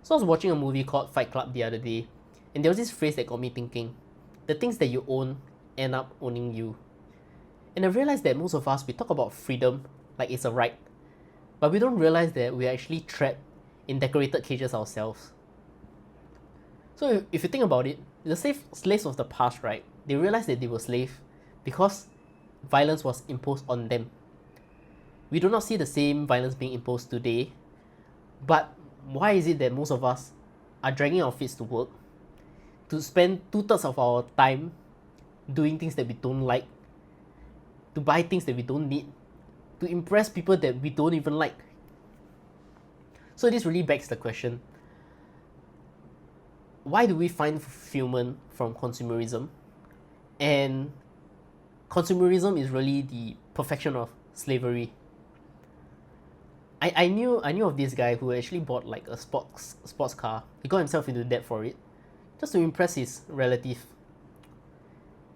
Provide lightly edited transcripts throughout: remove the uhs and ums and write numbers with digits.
So I was watching a movie called Fight Club the other day, and there was this phrase that got me thinking: the things that you own end up owning you. And I realized that most of us, we talk about freedom like it's a right, but we don't realize that we're actually trapped in decorated cages ourselves. So if you think about it, the slaves of the past, right, they realized that they were slaves because violence was imposed on them. We do not see the same violence being imposed today, but why is it that most of us are dragging our feet to work, to spend 2/3 of our time doing things that we don't like, to buy things that we don't need, to impress people that we don't even like? So this really begs the question: why do we find fulfillment from consumerism? And consumerism is really the perfection of slavery. I knew of this guy who actually bought like a sports car. He got himself into debt for it, just to impress his relative.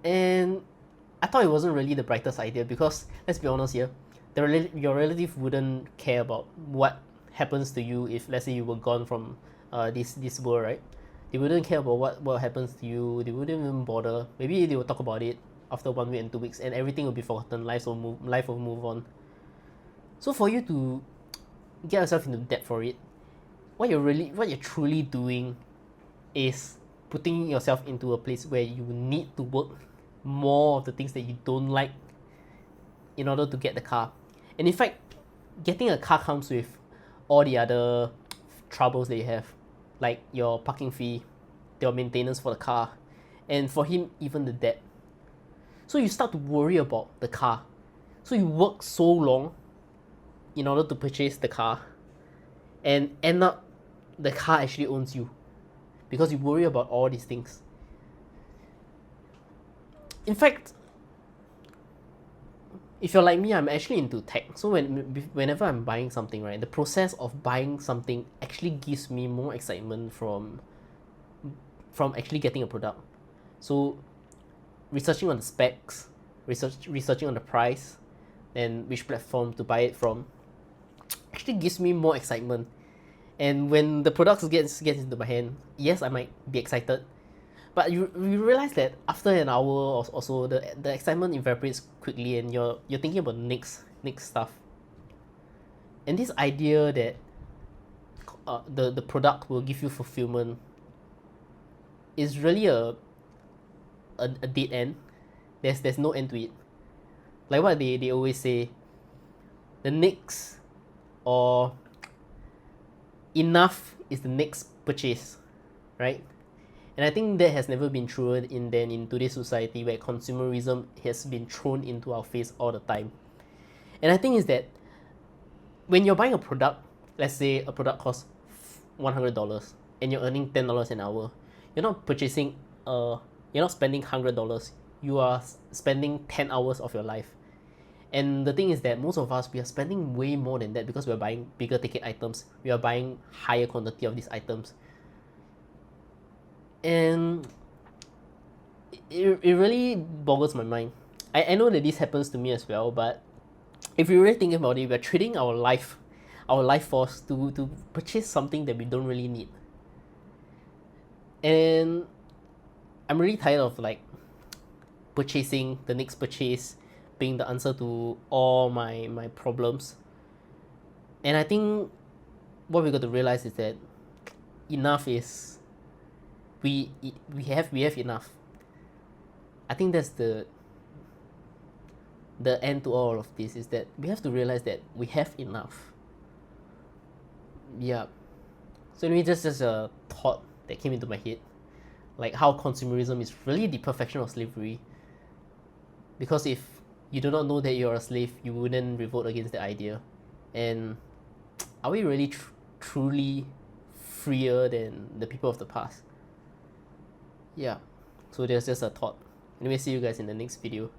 And I thought it wasn't really the brightest idea because, let's be honest here, your relative wouldn't care about what happens to you if, let's say, you were gone from this world, right? They wouldn't care about what happens to you. They wouldn't even bother. Maybe they will talk about it after 1 week and 2 weeks, and everything will be forgotten. Life will move on. So for you to get yourself into debt for it, what you're truly doing is putting yourself into a place where you need to work more of the things that you don't like in order to get the car. And in fact, getting a car comes with all the other troubles that you have, like your parking fee, your maintenance for the car, and for him, even the debt. So you start to worry about the car. So you work so long in order to purchase the car, and end up the car actually owns you because you worry about all these things. In fact, if you're like me, I'm actually into tech. So whenever I'm buying something, right, the process of buying something actually gives me more excitement from actually getting a product. So researching on the specs, researching on the price, and which platform to buy it from actually gives me more excitement. And when the product gets into my hand, yes, I might be excited, but you realize that after an hour or so, the excitement evaporates quickly, and you're thinking about next stuff. And this idea that the product will give you fulfillment is really a dead end. There's no end to it. Like what they always say, the next or enough is the next purchase, right? And I think that has never been true in today's society where consumerism has been thrown into our face all the time. And I think is that when you're buying a product, let's say a product costs $100 and you're earning $10 an hour, you're not purchasing you're not spending $100. You are spending 10 hours of your life. And the thing is that most of us, we are spending way more than that because we're buying bigger ticket items. We are buying higher quantity of these items. And it really boggles my mind. I know that this happens to me as well, but if you really think about it, we're trading our life force to purchase something that we don't really need. And I'm really tired of like purchasing the next purchase being the answer to all my problems. And I think what we got to realize is that enough is we have enough. I think that's the end to all of this, is that we have to realize that we have enough. Yeah. So anyway, just a thought that came into my head, like how consumerism is really the perfection of slavery. Because if you do not know that you're a slave, you wouldn't revolt against the idea. And are we really truly freer than the people of the past? Yeah. So there's just a thought. Anyway, see you guys in the next video.